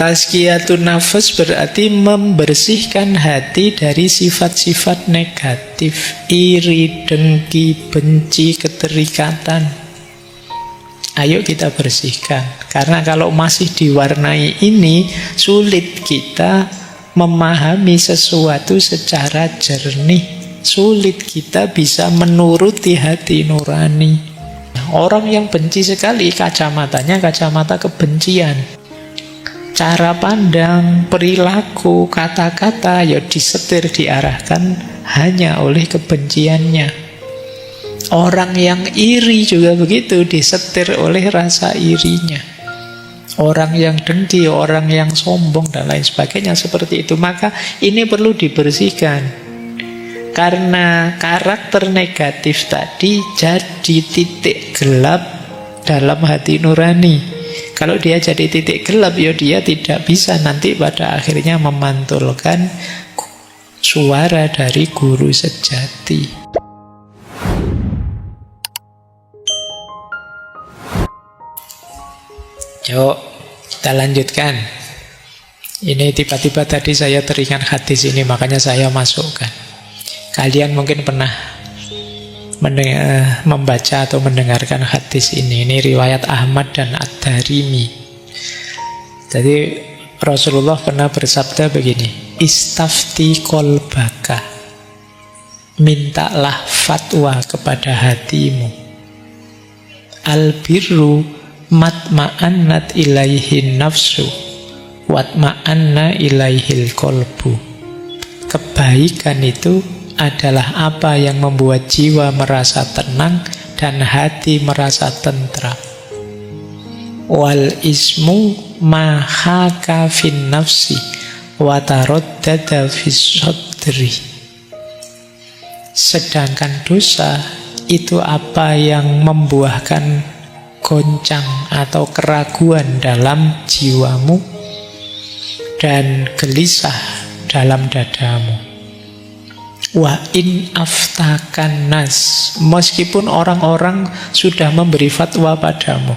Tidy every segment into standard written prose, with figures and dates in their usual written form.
Tazkiyatun nafas berarti membersihkan hati dari sifat-sifat negatif, iri, dengki, benci, keterikatan. Ayo kita bersihkan. Karena kalau masih diwarnai ini, sulit kita memahami sesuatu secara jernih. Sulit kita bisa menuruti hati nurani. Orang yang benci sekali, kacamatanya kacamata kebencian. Cara pandang, perilaku, kata-kata ya disetir, diarahkan hanya oleh kebenciannya. Orang yang iri juga begitu, disetir oleh rasa irinya. Orang yang dengki, orang yang sombong, dan lain sebagainya seperti itu. Maka ini perlu dibersihkan. Karena karakter negatif tadi jadi titik gelap dalam hati nurani. Kalau dia jadi titik gelap, ya dia tidak bisa nanti pada akhirnya memantulkan suara dari guru sejati. Yuk, kita lanjutkan. Ini tiba-tiba tadi saya teringat hadis ini, makanya saya masukkan. Kalian mungkin pernah membaca atau mendengarkan hadis ini. Ini riwayat Ahmad dan Ad-Darimi. Jadi Rasulullah pernah bersabda begini, istafti qalbaka, mintalah fatwa kepada hatimu. Albirru matma'annat ilaihin nafsu watma'anna ilaihil qalbu. Kebaikan itu adalah apa yang membuat jiwa merasa tenang dan hati merasa tentram. Wal ismu mahaka fin nafsi wa taraddada fis sadri. Sedangkan dosa itu apa yang membuahkan goncang atau keraguan dalam jiwamu dan gelisah dalam dadamu. Wa in aftakan nas, meskipun orang-orang sudah memberi fatwa padamu.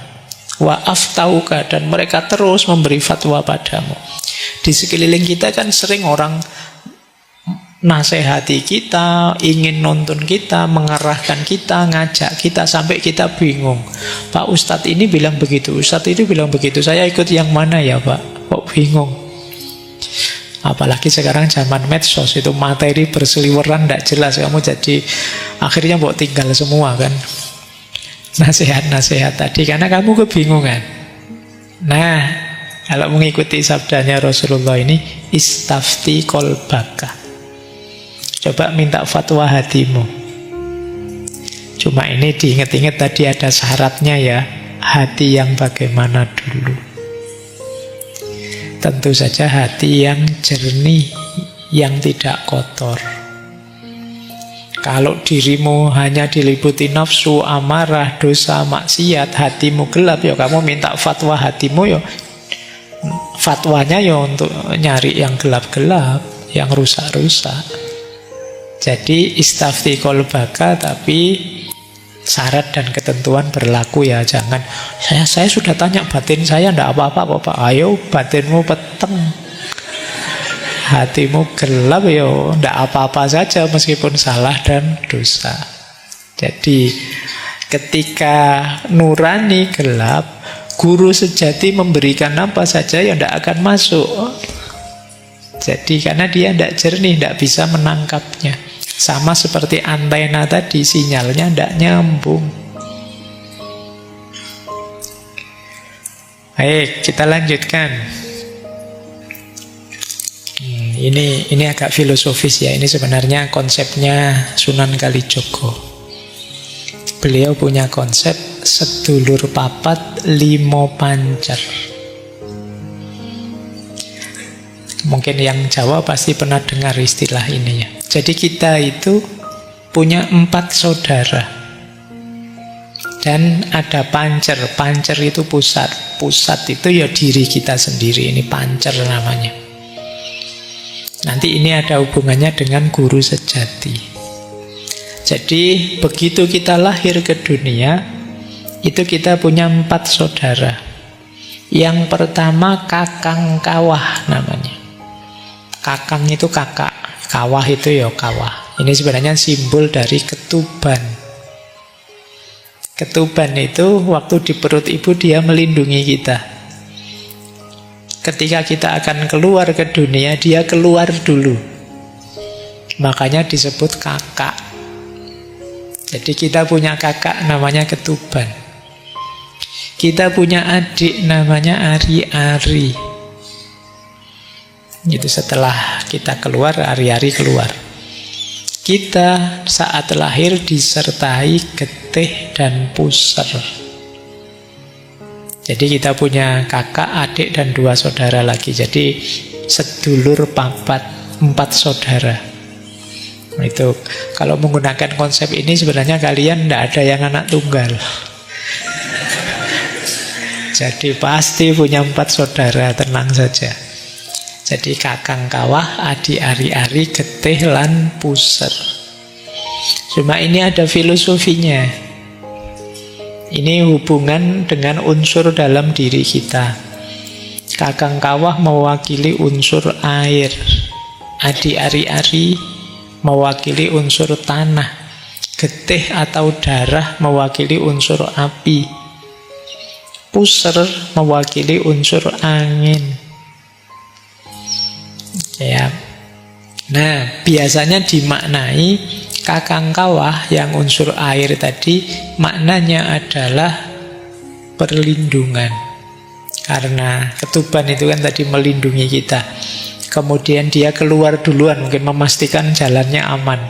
Wa aftauka, dan mereka terus memberi fatwa padamu. Di sekeliling kita kan sering orang nasihati kita, ingin nuntun kita, mengarahkan kita, ngajak kita, sampai kita bingung. Pak Ustadz ini bilang begitu, Ustadz itu bilang begitu, saya ikut yang mana ya Pak? Kok bingung? Apalagi sekarang zaman medsos, itu materi berseliweran, tidak jelas. Kamu jadi akhirnya mau tinggal semua kan, nasihat-nasihat tadi, karena kamu kebingungan. Nah, kalau mengikuti sabdanya Rasulullah ini, istafti qalbaka, coba minta fatwa hatimu. Cuma ini diingat-ingat tadi ada syaratnya ya, hati yang bagaimana dulu. Tentu saja hati yang jernih, yang tidak kotor. Kalau dirimu hanya diliputi nafsu, amarah, dosa, maksiat, hatimu gelap, ya kamu minta fatwa hatimu, ya fatwanya ya untuk nyari yang gelap-gelap, yang rusak-rusak. Jadi istafti qalbaka, tapi syarat dan ketentuan berlaku ya. Jangan saya sudah tanya batin saya tidak apa-apa Pak. Ayo batinmu peteng, hatimu gelap, ya tidak apa-apa saja meskipun salah dan dosa. Jadi ketika nurani gelap, guru sejati memberikan apa saja ya tidak akan masuk. Jadi karena dia tidak jernih, tidak bisa menangkapnya. Sama seperti antena tadi, sinyalnya tidak nyambung. Baik, kita lanjutkan. Ini agak filosofis ya. Ini sebenarnya konsepnya Sunan Kalijogo. Beliau punya konsep sedulur papat limo pancer. Mungkin yang Jawa pasti pernah dengar istilah ini ya. Jadi kita itu punya 4 saudara. Dan ada pancer. Pancer itu pusat. Pusat itu ya diri kita sendiri. Ini pancer namanya. Nanti ini ada hubungannya dengan guru sejati. Jadi begitu kita lahir ke dunia, itu kita punya 4 saudara. Yang pertama kakang kawah namanya. Kakang itu kakak, kawah itu ya kawah. Ini sebenarnya simbol dari ketuban. Ketuban itu waktu di perut ibu dia melindungi kita. Ketika kita akan keluar ke dunia, dia keluar dulu. Makanya disebut kakak. Jadi kita punya kakak namanya ketuban. Kita punya adik namanya ari-ari. Itu setelah kita keluar, ari-ari keluar. Kita saat lahir disertai getih dan puser. Jadi kita punya kakak, adik, dan 2 saudara lagi. Jadi sedulur papat, 4 saudara. Itu kalau menggunakan konsep ini sebenarnya kalian tidak ada yang anak tunggal. Jadi pasti punya 4 saudara, tenang saja. Jadi kakang kawah, adik ari-ari, getih lan puser. Cuma ini ada filosofinya. Ini hubungan dengan unsur dalam diri kita. Kakang kawah mewakili unsur air. Adik ari-ari mewakili unsur tanah. Getih atau darah mewakili unsur api. Puser mewakili unsur angin. Ya. Nah, biasanya dimaknai kakang kawah yang unsur air tadi maknanya adalah perlindungan. Karena ketuban itu kan tadi melindungi kita. Kemudian dia keluar duluan, mungkin memastikan jalannya aman,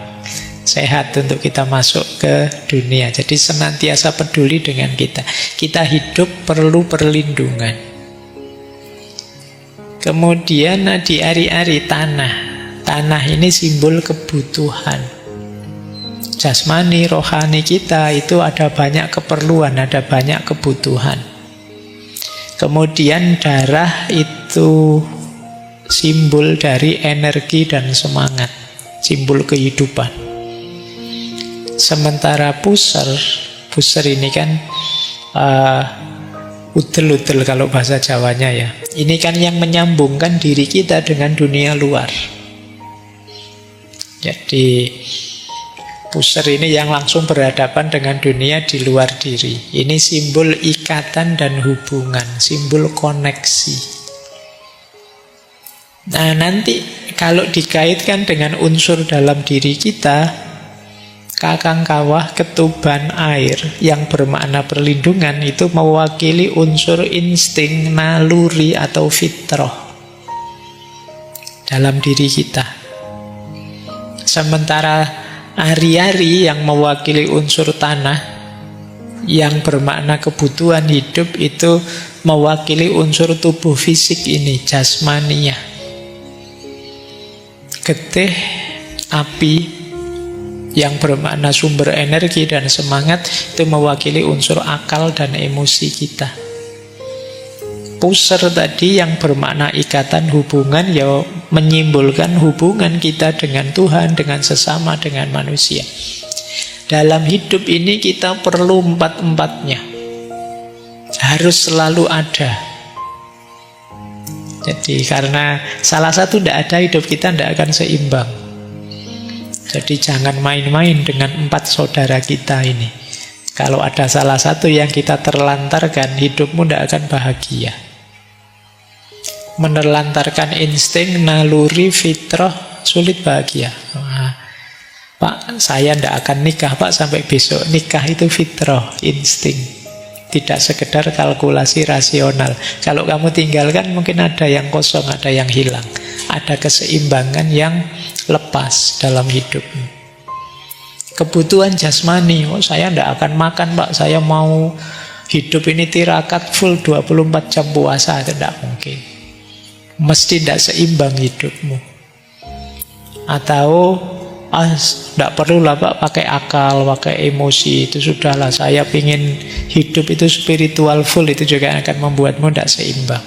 sehat untuk kita masuk ke dunia. Jadi senantiasa peduli dengan kita. Kita hidup perlu perlindungan. Kemudian di ari-ari tanah. Tanah ini simbol kebutuhan. Jasmani, rohani kita itu ada banyak keperluan, ada banyak kebutuhan. Kemudian darah itu simbol dari energi dan semangat, simbol kehidupan. Sementara puser ini kan udel-udel kalau bahasa Jawanya ya. Ini kan yang menyambungkan diri kita dengan dunia luar. Jadi puser ini yang langsung berhadapan dengan dunia di luar diri. Ini simbol ikatan dan hubungan, simbol koneksi. Nah, nanti kalau dikaitkan dengan unsur dalam diri kita, kakang kawah, ketuban air yang bermakna perlindungan itu mewakili unsur insting, naluri atau fitrah dalam diri kita. Sementara ari-ari yang mewakili unsur tanah yang bermakna kebutuhan hidup itu mewakili unsur tubuh fisik ini, jasmania. Getih, api yang bermakna sumber energi dan semangat itu mewakili unsur akal dan emosi kita. Puser tadi yang bermakna ikatan hubungan ya menyimbolkan hubungan kita dengan Tuhan, dengan sesama, dengan manusia. Dalam hidup ini kita perlu empat-empatnya. Harus selalu ada. Jadi karena salah satu tidak ada, hidup kita tidak akan seimbang. Jadi jangan main-main dengan 4 saudara kita ini. Kalau ada salah satu yang kita terlantarkan, hidupmu tidak akan bahagia. Menelantarkan insting, naluri, fitrah, sulit bahagia. Wah, Pak, saya tidak akan nikah Pak sampai besok. Nikah itu fitrah, insting, tidak sekedar kalkulasi rasional. Kalau kamu tinggalkan mungkin ada yang kosong, ada yang hilang. Ada keseimbangan yang lepas dalam hidupmu. Kebutuhan jasmani, saya tidak akan makan Pak, saya mau hidup ini tirakat full 24 jam puasa, itu tidak mungkin. Mesti tidak seimbang hidupmu. Atau tidak perlulah Pak pakai akal, pakai emosi, itu sudahlah, saya ingin hidup itu spiritual full, itu juga akan membuatmu tidak seimbang.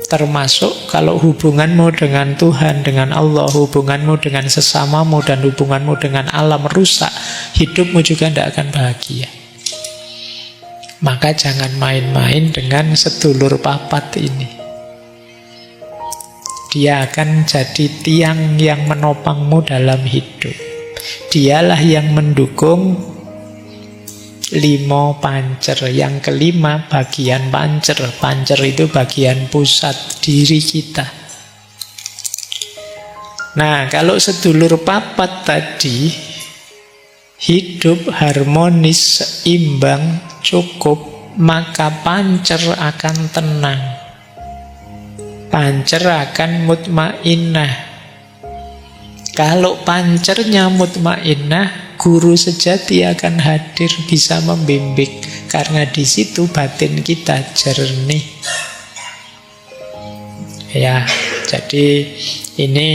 Termasuk kalau hubunganmu dengan Tuhan, dengan Allah, hubunganmu dengan sesamamu, dan hubunganmu dengan alam rusak, hidupmu juga tidak akan bahagia. Maka jangan main-main dengan sedulur papat ini. Dia akan jadi tiang yang menopangmu dalam hidup. Dialah yang mendukung 5 pancer. Yang kelima bagian pancer. Pancer itu bagian pusat diri kita. Nah, kalau sedulur papat tadi hidup harmonis, seimbang, cukup, maka pancer akan tenang. Pancer akan mutmainnah. Kalau pancernya mutmainnah, guru sejati akan hadir bisa membimbing, karena di situ batin kita jernih. Ya, jadi ini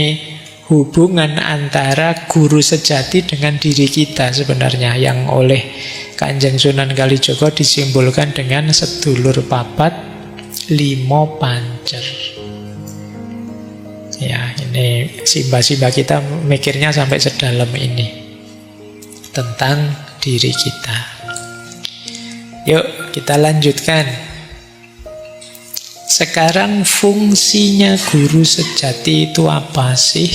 hubungan antara guru sejati dengan diri kita sebenarnya, yang oleh Kanjeng Sunan Kalijaga disimbolkan dengan sedulur papat 5 pancer. Ya, ini simba-simba kita mikirnya sampai sedalam ini tentang diri kita. Yuk kita lanjutkan. Sekarang fungsinya guru sejati itu apa sih?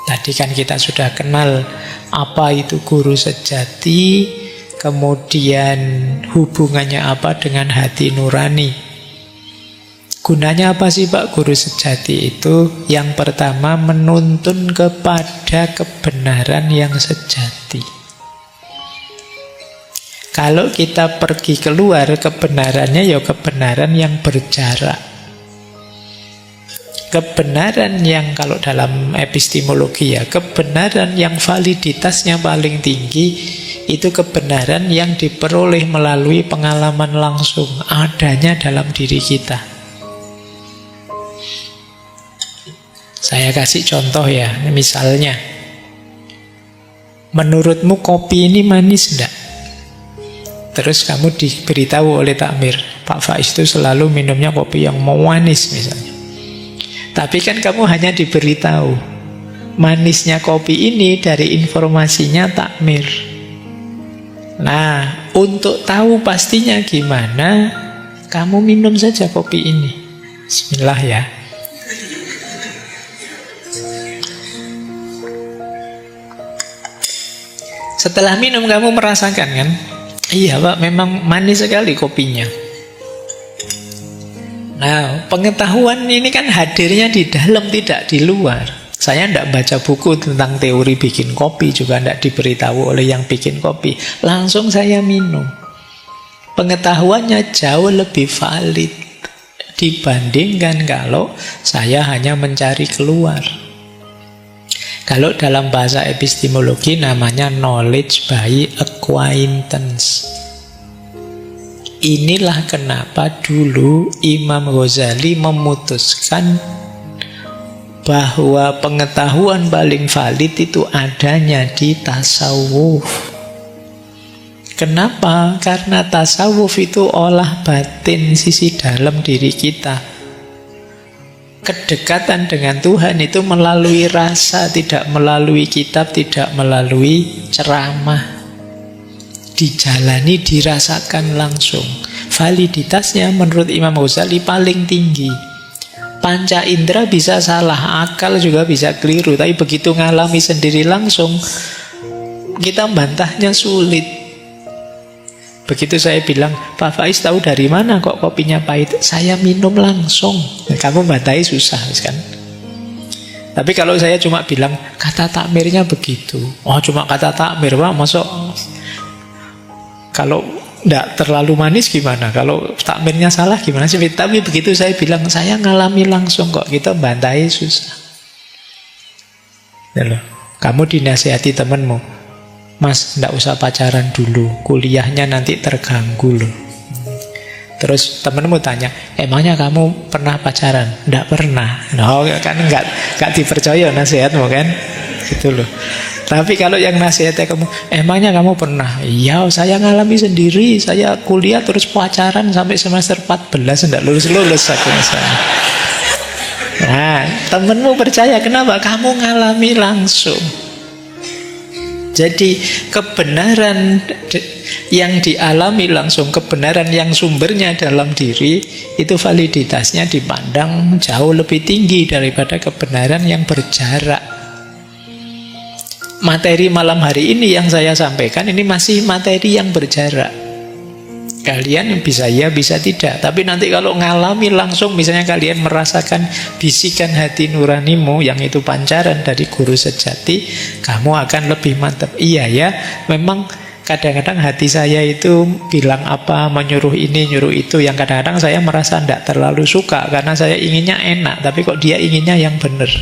Tadi kan kita sudah kenal apa itu guru sejati, kemudian hubungannya apa dengan hati nurani. Gunanya apa sih Pak guru sejati itu? Yang pertama, menuntun kepada kebenaran yang sejati. Kalau kita pergi keluar, kebenarannya ya kebenaran yang berjarak. Kebenaran yang kalau dalam epistemologi ya, kebenaran yang validitasnya paling tinggi itu kebenaran yang diperoleh melalui pengalaman langsung, adanya dalam diri kita. Saya kasih contoh ya, misalnya, menurutmu kopi ini manis enggak? Terus kamu diberitahu oleh takmir, Pak Faiz itu selalu minumnya kopi yang manis misalnya. Tapi kan kamu hanya diberitahu manisnya kopi ini dari informasinya takmir. Nah, untuk tahu pastinya gimana, kamu minum saja kopi ini. Bismillah ya. Setelah minum kamu merasakan kan? Iya Pak, memang manis sekali kopinya. Nah, pengetahuan ini kan hadirnya di dalam, tidak di luar. Saya tidak baca buku tentang teori bikin kopi, juga tidak diberitahu oleh yang bikin kopi. Langsung saya minum. Pengetahuannya jauh lebih valid dibandingkan kalau saya hanya mencari keluar. Kalau dalam bahasa epistemologi namanya knowledge by acquaintance. Inilah kenapa dulu Imam Ghazali memutuskan bahwa pengetahuan paling valid itu adanya di tasawuf. Kenapa? Karena tasawuf itu olah batin sisi dalam diri kita. Kedekatan dengan Tuhan itu melalui rasa, tidak melalui kitab, tidak melalui ceramah. Dijalani, dirasakan langsung. Validitasnya menurut Imam Ghazali paling tinggi. Panca indera bisa salah, akal juga bisa keliru, tapi begitu ngalami sendiri langsung, kita bantahnya sulit. Begitu saya bilang, Pak Faiz tahu dari mana kok kopinya pahit? Saya minum langsung. Kamu bantahi susah kan? Tapi kalau saya cuma bilang, kata takmirnya begitu. Oh, cuma kata takmir, Pak, masuk. Kalau tidak terlalu manis gimana? Kalau takmirnya salah gimana sih? Tapi begitu saya bilang, saya ngalami langsung kok. Kita bantahi susah. Ya loh. Kamu dinasihati temanmu, Mas, tidak usah pacaran dulu, kuliahnya nanti terganggu loh. Terus temenmu tanya, emangnya kamu pernah pacaran? Tidak pernah. No, kan nggak dipercaya nasihatmu kan? Gitu loh. Tapi kalau yang nasihatnya kamu, emangnya kamu pernah? Iya, saya ngalami sendiri. Saya kuliah terus pacaran sampai semester 14, tidak lulus-lulus aku misalnya. Nah, temenmu percaya, kenapa? Kamu ngalami langsung. Jadi kebenaran yang dialami langsung, kebenaran yang sumbernya dalam diri, itu validitasnya dipandang jauh lebih tinggi daripada kebenaran yang berjarak. Materi malam hari ini yang saya sampaikan ini masih materi yang berjarak. Kalian bisa ya, bisa tidak. Tapi nanti kalau ngalami langsung, misalnya kalian merasakan bisikan hati nuranimu yang itu pancaran dari guru sejati, kamu akan lebih mantap. Iya ya, memang kadang-kadang hati saya itu bilang apa, menyuruh ini, nyuruh itu, yang kadang-kadang saya merasa tidak terlalu suka karena saya inginnya enak, tapi kok dia inginnya yang benar.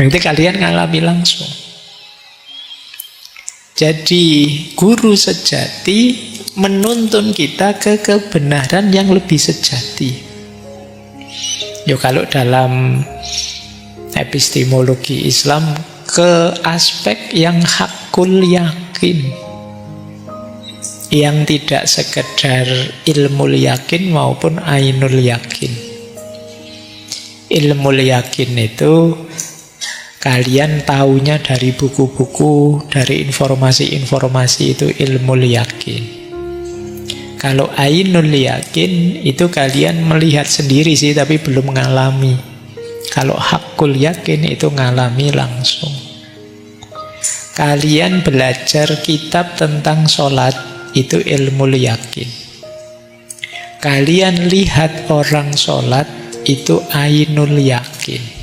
Nanti kalian ngalami langsung. Jadi guru sejati menuntun kita ke kebenaran yang lebih sejati. Kalau dalam epistemologi Islam, ke aspek yang hakul yakin, yang tidak sekedar ilmu yakin maupun ainul yakin. Ilmu yakin itu kalian taunya dari buku-buku, dari informasi-informasi, itu ilmu yakin. Kalau ainul yakin itu kalian melihat sendiri sih, tapi belum mengalami. Kalau hakul yakin itu ngalami langsung. Kalian belajar kitab tentang sholat, itu ilmu yakin. Kalian lihat orang sholat, itu ainul yakin.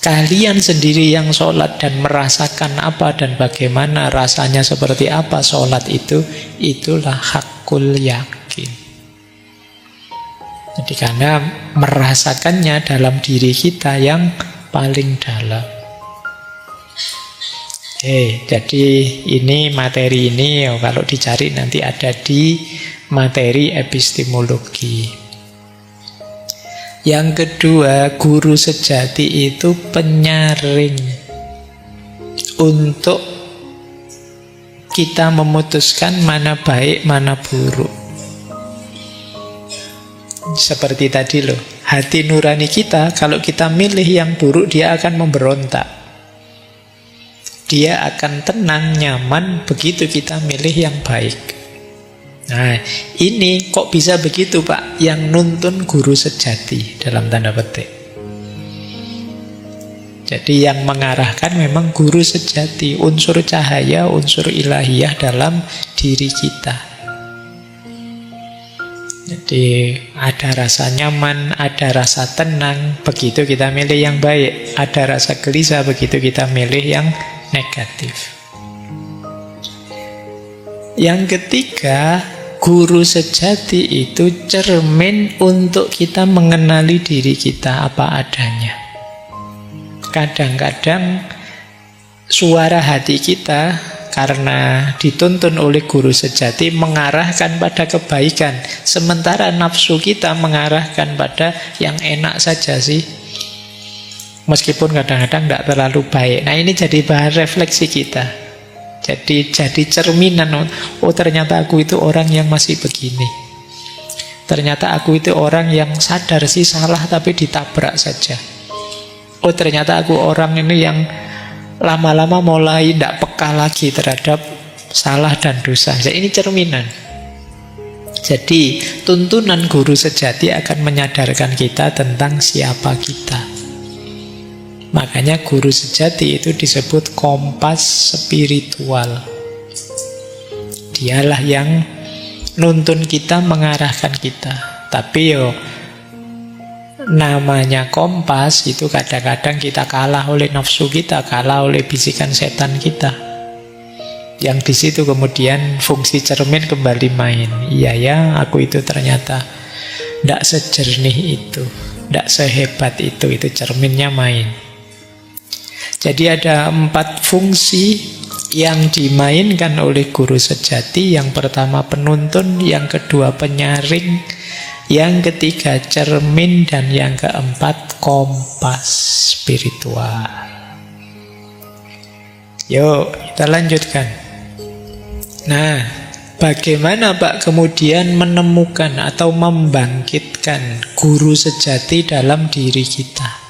Kalian sendiri yang sholat dan merasakan apa dan bagaimana rasanya, seperti apa sholat itu, itulah hakul yakin. Jadi karena merasakannya dalam diri kita yang paling dalam. Jadi ini materi ini, kalau dicari nanti ada di materi epistemologi. Yang kedua, guru sejati itu penyaring untuk kita memutuskan mana baik, mana buruk. Seperti tadi loh, hati nurani kita, kalau kita milih yang buruk, dia akan memberontak. Dia akan tenang, nyaman, begitu kita milih yang baik. Nah, ini kok bisa begitu Pak? Yang nuntun guru sejati dalam tanda petik. Jadi yang mengarahkan memang guru sejati, unsur cahaya, unsur ilahiyah dalam diri kita. Jadi ada rasa nyaman, ada rasa tenang, begitu kita milih yang baik. Ada rasa gelisah, begitu kita milih yang negatif. Yang ketiga, guru sejati itu cermin untuk kita mengenali diri kita apa adanya. Kadang-kadang suara hati kita karena dituntun oleh guru sejati mengarahkan pada kebaikan, sementara nafsu kita mengarahkan pada yang enak saja sih, meskipun kadang-kadang tidak terlalu baik. Nah, ini jadi bahan refleksi kita. Jadi cerminan, oh ternyata aku itu orang yang masih begini. Ternyata aku itu orang yang sadar sih salah tapi ditabrak saja. Oh ternyata aku orang ini yang lama-lama mulai tidak peka lagi terhadap salah dan dosa. Jadi ini cerminan. Jadi tuntunan guru sejati akan menyadarkan kita tentang siapa kita. Makanya guru sejati itu disebut kompas spiritual. Dialah yang nuntun kita, mengarahkan kita. Tapi namanya kompas itu kadang-kadang kita kalah oleh nafsu kita, kalah oleh bisikan setan kita. Yang di situ kemudian fungsi cermin kembali main. Iya ya, aku itu ternyata tidak sejernih itu, tidak sehebat itu cerminnya main. Jadi ada 4 fungsi yang dimainkan oleh guru sejati. Yang pertama penuntun, yang kedua penyaring, yang ketiga cermin, dan yang keempat kompas spiritual. Yuk, kita lanjutkan. Nah, bagaimana Pak kemudian menemukan atau membangkitkan guru sejati dalam diri kita?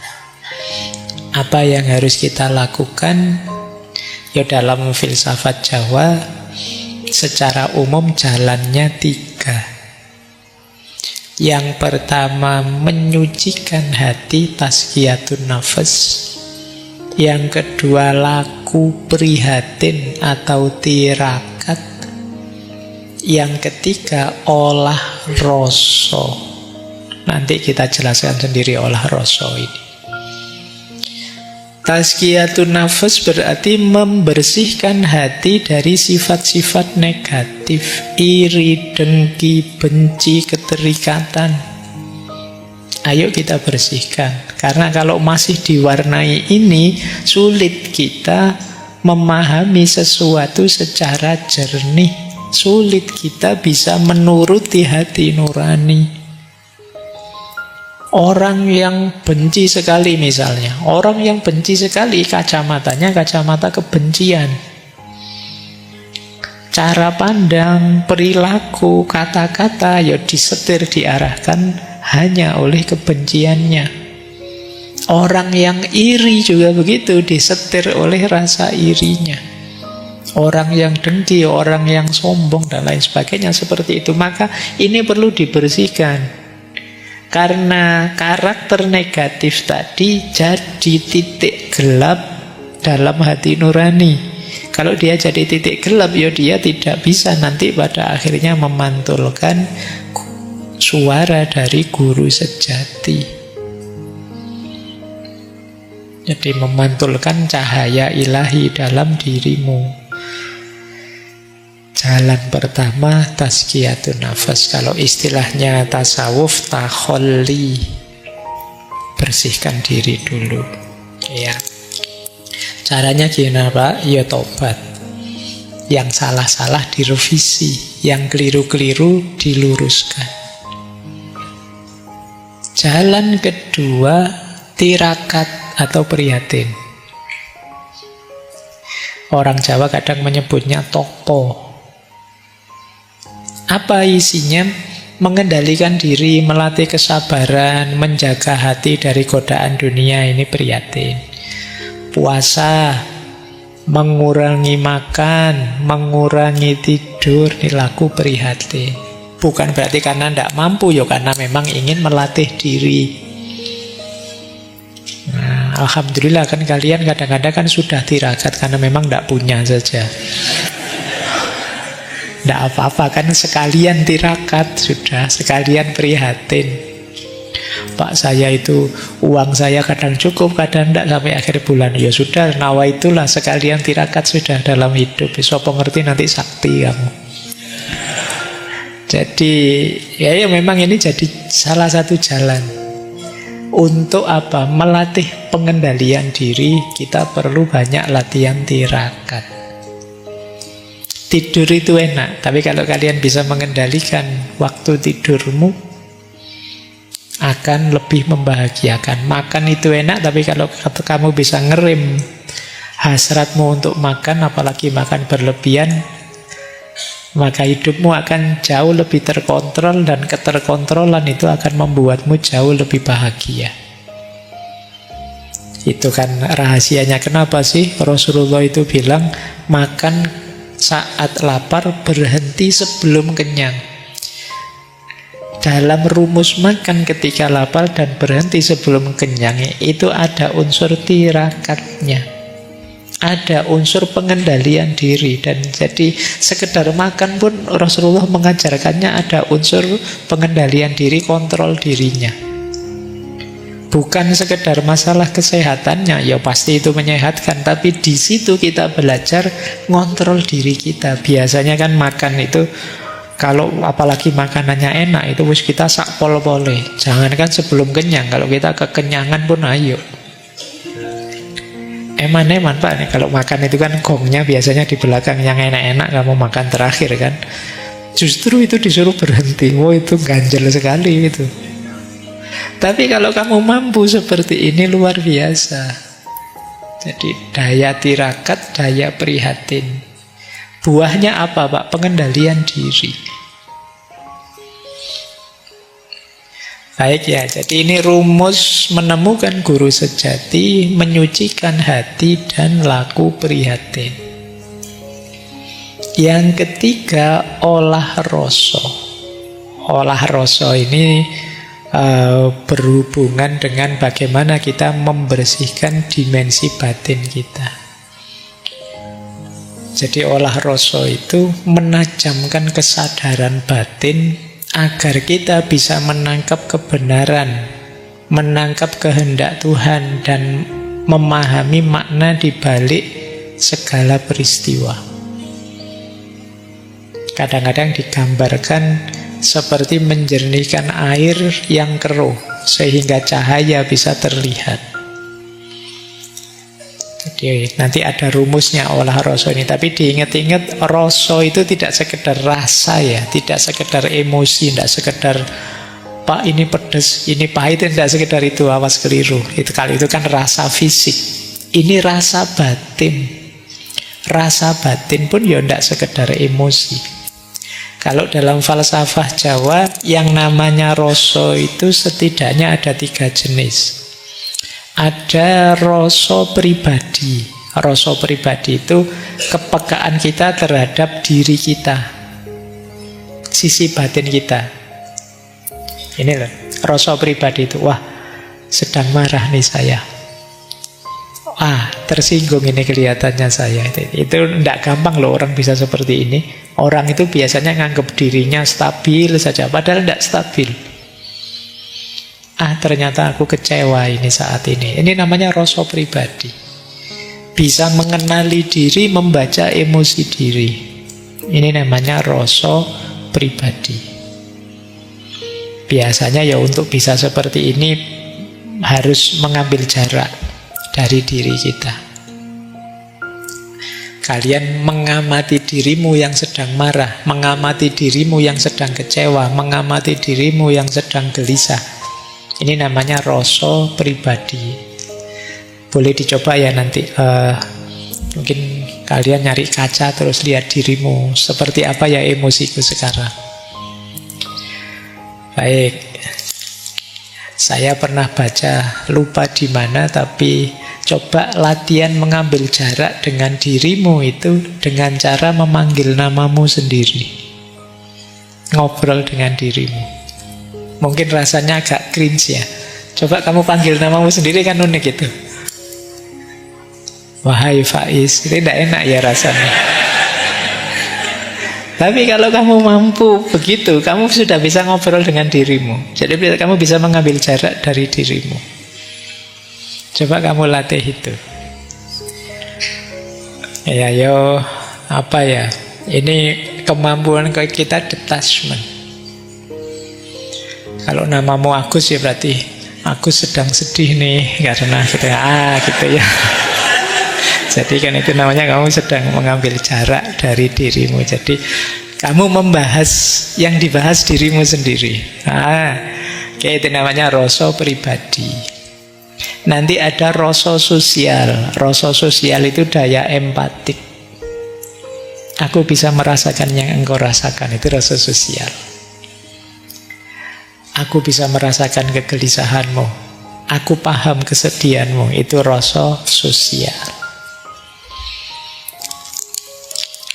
Apa yang harus kita lakukan? Ya dalam filsafat Jawa secara umum jalannya 3. Yang pertama menyucikan hati, tazkiyatun nafas. Yang kedua laku prihatin atau tirakat. Yang ketiga olah rasa. Nanti kita jelaskan sendiri olah rasa ini. Tazkiyatun nafas berarti membersihkan hati dari sifat-sifat negatif, iri, dengki, benci, keterikatan. Ayo kita bersihkan. Karena kalau masih diwarnai ini, sulit kita memahami sesuatu secara jernih. Sulit kita bisa menuruti hati nurani. Orang yang benci sekali misalnya, orang yang benci sekali kacamatanya kacamata kebencian. Cara pandang, perilaku, kata-kata ya disetir, diarahkan hanya oleh kebenciannya. Orang yang iri juga begitu, disetir oleh rasa irinya. Orang yang dengki, orang yang sombong dan lain sebagainya seperti itu. Maka ini perlu dibersihkan. Karena karakter negatif tadi jadi titik gelap dalam hati nurani. Kalau dia jadi titik gelap, ya dia tidak bisa nanti pada akhirnya memantulkan suara dari guru sejati. Jadi memantulkan cahaya ilahi dalam dirimu. Jalan pertama tazkiyatun nafas. Kalau istilahnya tasawuf, takholli, bersihkan diri dulu. Ya. Caranya gimana Pak? Ya tobat. Yang salah-salah direvisi, yang keliru-keliru diluruskan. Jalan kedua tirakat atau prihatin. Orang Jawa kadang menyebutnya topo. Apa isinya? Mengendalikan diri, melatih kesabaran, menjaga hati dari godaan dunia, ini prihatin. Puasa, mengurangi makan, mengurangi tidur, ini laku prihatin. Bukan berarti karena tidak mampu, ya karena memang ingin melatih diri. Nah, alhamdulillah kan kalian kadang-kadang kan sudah tirakat karena memang tidak punya saja. Tidak apa-apa kan, sekalian tirakat sudah, sekalian prihatin. Pak, saya itu uang saya kadang cukup, kadang tidak sampai akhir bulan. Ya sudah, nawa itulah sekalian tirakat sudah dalam hidup. Sopo ngerti nanti sakti kamu. Jadi ya memang ini jadi salah satu jalan. Untuk apa? Melatih pengendalian diri, kita perlu banyak latihan tirakat. Tidur itu enak, tapi kalau kalian bisa mengendalikan waktu tidurmu, akan lebih membahagiakan. Makan itu enak, tapi kalau kamu bisa ngerem hasratmu untuk makan, apalagi makan berlebihan, maka hidupmu akan jauh lebih terkontrol, dan keterkontrolan itu akan membuatmu jauh lebih bahagia. Itu kan rahasianya. Kenapa sih Rasulullah itu bilang makan saat lapar, berhenti sebelum kenyang. Dalam rumus makan ketika lapar dan berhenti sebelum kenyang, itu ada unsur tirakatnya, ada unsur pengendalian diri. Dan jadi sekedar makan pun Rasulullah mengajarkannya ada unsur pengendalian diri, kontrol dirinya. Bukan sekedar masalah kesehatannya, ya pasti itu menyehatkan, tapi di situ kita belajar ngontrol diri kita. Biasanya kan makan itu, kalau apalagi makanannya enak, itu wis kita sak pol-pole. Jangankan sebelum kenyang, kalau kita kekenyangan pun ayo. Eman-eman Pak, nih kalau makan itu kan gongnya biasanya di belakang, yang enak-enak kamu makan terakhir kan. Justru itu disuruh berhenti. Wah, itu ganjel sekali itu. Tapi kalau kamu mampu seperti ini, luar biasa. Jadi daya tirakat, daya prihatin. Buahnya apa Pak? Pengendalian diri. Baik ya, jadi ini rumus menemukan guru sejati, menyucikan hati dan laku prihatin. Yang ketiga, olah rasa. Olah rasa ini berhubungan dengan bagaimana kita membersihkan dimensi batin kita. Jadi olah rasa itu menajamkan kesadaran batin agar kita bisa menangkap kebenaran, menangkap kehendak Tuhan, dan memahami makna di balik segala peristiwa. Kadang-kadang digambarkan seperti menjernihkan air yang keruh, sehingga cahaya bisa terlihat. Jadi nanti ada rumusnya olah rasa ini. Tapi diingat-ingat, rasa itu tidak sekedar rasa ya, tidak sekedar emosi, tidak sekedar Pak ini pedas, ini pahit, tidak sekedar itu, awas keliru. Itu kali itu kan rasa fisik. Ini rasa batin. Rasa batin pun ya tidak sekedar emosi. Kalau dalam falsafah Jawa, yang namanya rasa itu setidaknya ada 3 jenis. Ada rasa pribadi. Rasa pribadi itu kepekaan kita terhadap diri kita, sisi batin kita. Ini loh, rasa pribadi itu. Wah, sedang marah nih saya. Tersinggung ini kelihatannya saya. Itu tidak gampang loh orang bisa seperti ini. Orang itu biasanya nganggap dirinya stabil saja, padahal tidak stabil. Ternyata aku kecewa ini saat ini. Ini namanya rasa pribadi. Bisa mengenali diri, membaca emosi diri. Ini namanya rasa pribadi. Biasanya ya untuk bisa seperti ini harus mengambil jarak dari diri kita. Kalian mengamati dirimu yang sedang marah, mengamati dirimu yang sedang kecewa, mengamati dirimu yang sedang gelisah. Ini namanya rasa pribadi. Boleh dicoba ya nanti. Mungkin kalian nyari kaca terus lihat dirimu. Seperti apa ya emosiku sekarang. Baik. Saya pernah baca, lupa di mana, tapi coba latihan mengambil jarak dengan dirimu itu dengan cara memanggil namamu sendiri. Ngobrol dengan dirimu. Mungkin rasanya agak cringe ya. Coba kamu panggil namamu sendiri, kan unik itu. Wahai Faiz, ini tidak enak ya rasanya. Tapi kalau kamu mampu begitu, kamu sudah bisa ngobrol dengan dirimu. Jadi kamu bisa mengambil jarak dari dirimu. Coba kamu latih itu. Ya, apa ya? Ini kemampuan kita detachment. Kalau namamu Agus ya berarti Agus sedang sedih nih karena gitu ya. Jadi kan itu namanya kamu sedang mengambil jarak dari dirimu. Jadi kamu membahas yang dibahas dirimu sendiri. Itu namanya rasa pribadi. Nanti ada rasa sosial. Rasa sosial itu daya empatik. Aku bisa merasakan yang engkau rasakan, itu rasa sosial. Aku bisa merasakan kegelisahanmu, aku paham kesedihanmu, itu rasa sosial.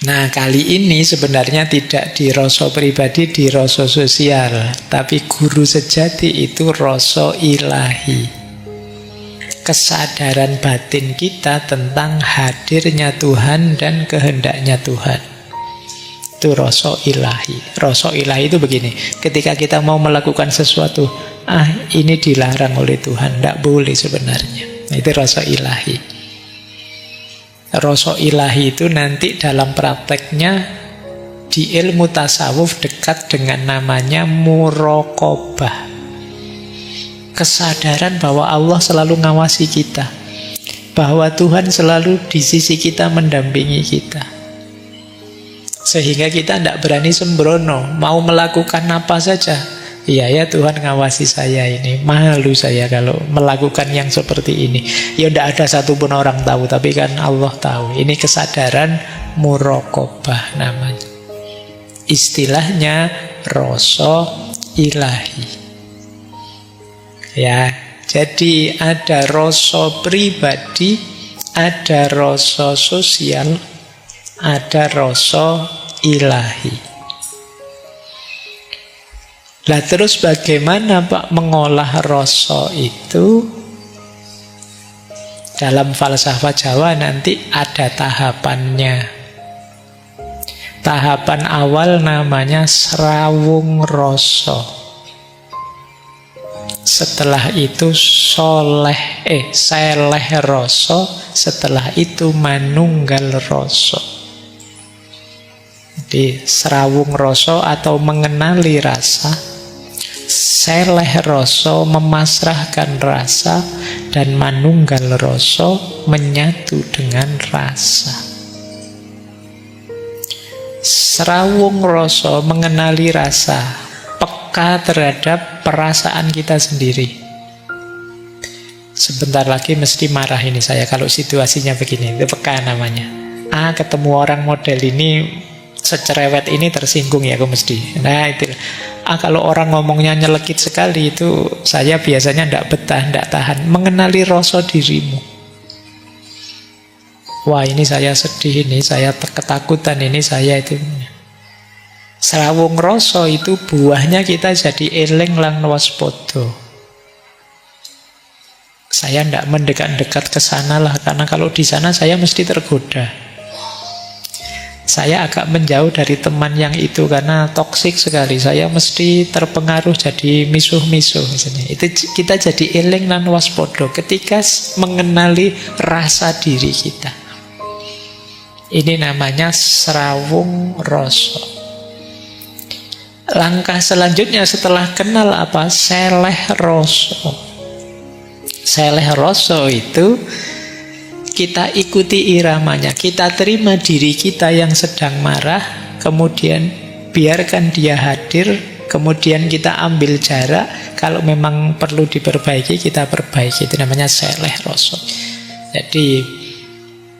Nah, kali ini sebenarnya tidak di rasa pribadi, di rasa sosial. Tapi guru sejati itu rasa ilahi. Kesadaran batin kita tentang hadirnya Tuhan dan kehendaknya Tuhan. Itu rasa ilahi. Rasa ilahi itu begini, ketika kita mau melakukan sesuatu, ini dilarang oleh Tuhan, tidak boleh sebenarnya. Itu rasa ilahi. Rasa ilahi itu nanti dalam prakteknya di ilmu tasawuf dekat dengan namanya muraqabah. Kesadaran bahwa Allah selalu ngawasi kita, bahwa Tuhan selalu di sisi kita mendampingi kita. Sehingga kita tidak berani sembrono, mau melakukan apa saja. Iya ya, Tuhan ngawasi saya ini. Malu saya kalau melakukan yang seperti ini. Ya tidak ada satupun orang tahu, tapi kan Allah tahu. Ini kesadaran muraqabah namanya. Istilahnya rasa ilahi. Ya, jadi ada rasa pribadi, ada rasa sosial, ada rasa ilahi. Lah terus bagaimana Pak mengolah rasa itu? Dalam falsafah Jawa nanti ada tahapannya. Tahapan awal namanya srawung rasa. Setelah itu seleh rasa. Setelah itu manunggal rasa. Jadi srawung rasa atau mengenali rasa, seleh rasa memasrahkan rasa, dan manunggal rasa menyatu dengan rasa. Srawung rasa mengenali rasa, peka terhadap perasaan kita sendiri. Sebentar lagi mesti marah ini saya kalau situasinya begini, itu peka namanya. Ketemu orang model ini, secerewet ini tersinggung ya aku mesti. Nah itu. Kalau orang ngomongnya nyelekit sekali itu saya biasanya tidak betah, tidak tahan. Mengenali rasa dirimu. Wah ini saya sedih, ini saya ketakutan, ini saya itu. Srawung rasa itu buahnya kita jadi eling lan waspada. Saya tidak mendekat-dekat ke sana lah, karena kalau di sana saya mesti tergoda. Saya agak menjauh dari teman yang itu karena toksik sekali. Saya mesti terpengaruh jadi misuh-misuh misalnya. Itu kita jadi eling lan waspada ketika mengenali rasa diri kita. Ini namanya srawung rasa. Langkah selanjutnya setelah kenal apa? Seleh rasa. Seleh rasa itu kita ikuti iramanya, kita terima diri kita yang sedang marah, kemudian biarkan dia hadir, kemudian kita ambil jarak, kalau memang perlu diperbaiki, kita perbaiki. Itu namanya seleh rasa. Jadi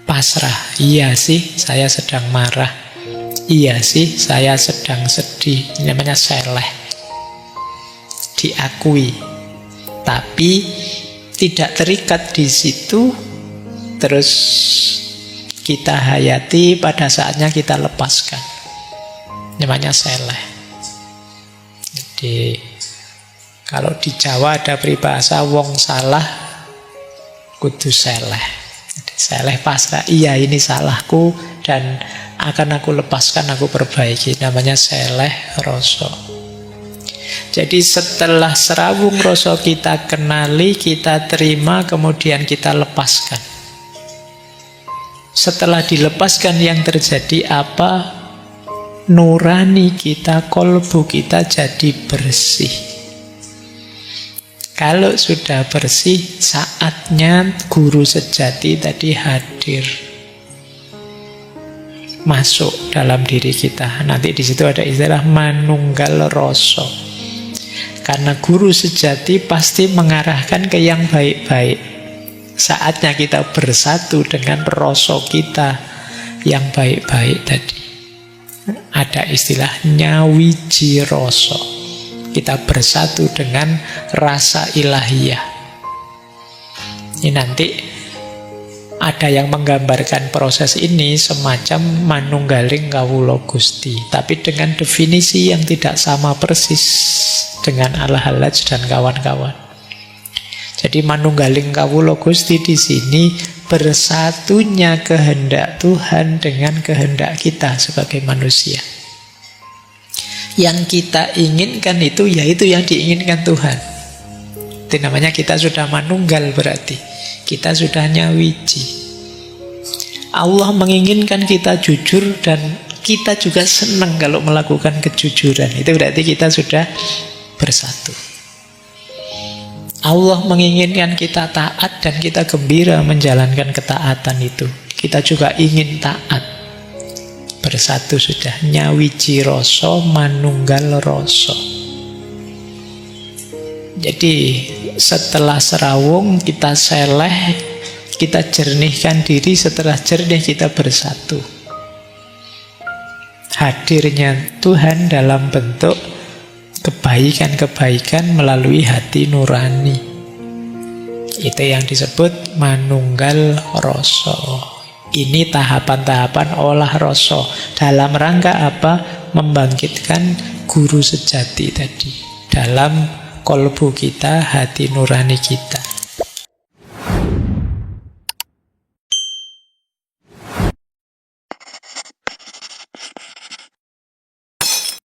pasrah, iya sih saya sedang marah, iya sih saya sedang sedih. Ini namanya seleh. Diakui, tapi tidak terikat di situ. Terus kita hayati, pada saatnya kita lepaskan. Namanya seleh. Jadi kalau di Jawa ada peribahasa wong salah kudu seleh. Jadi, seleh pasrah, iya ini salahku dan akan aku lepaskan, aku perbaiki. Namanya seleh rasa. Jadi setelah srawung rasa kita kenali, kita terima, kemudian kita lepaskan. Setelah dilepaskan yang terjadi apa? Nurani kita, kolbu kita jadi bersih. Kalau sudah bersih, saatnya guru sejati tadi hadir. Masuk dalam diri kita. Nanti di situ ada istilah manunggal rasa. Karena guru sejati pasti mengarahkan ke yang baik-baik. Saatnya kita bersatu dengan rasa kita yang baik-baik tadi. Ada istilah nyawiji rasa. Kita bersatu dengan rasa ilahiyah. Ini nanti ada yang menggambarkan proses ini semacam manunggaling kawula Gusti, tapi dengan definisi yang tidak sama persis dengan Al-Hallaj dan kawan-kawan. Jadi manunggaling kawula Gusti di sini bersatunya kehendak Tuhan dengan kehendak kita sebagai manusia. Yang kita inginkan itu yaitu yang diinginkan Tuhan. Itu namanya kita sudah manunggal berarti. Kita sudah nyawiji. Allah menginginkan kita jujur dan kita juga senang kalau melakukan kejujuran. Itu berarti kita sudah bersatu. Allah menginginkan kita taat dan kita gembira menjalankan ketaatan itu. Kita juga ingin taat. Bersatu sudah. Nyawiji rasa, manunggal rasa. Jadi setelah serawung kita seleh, kita jernihkan diri. Setelah jernih kita bersatu. Hadirnya Tuhan dalam bentuk kebaikan-kebaikan melalui hati nurani. Itu yang disebut manunggal rasa. Ini tahapan-tahapan olah rasa. Dalam rangka apa? Membangkitkan guru sejati tadi dalam kolbu kita, hati nurani kita.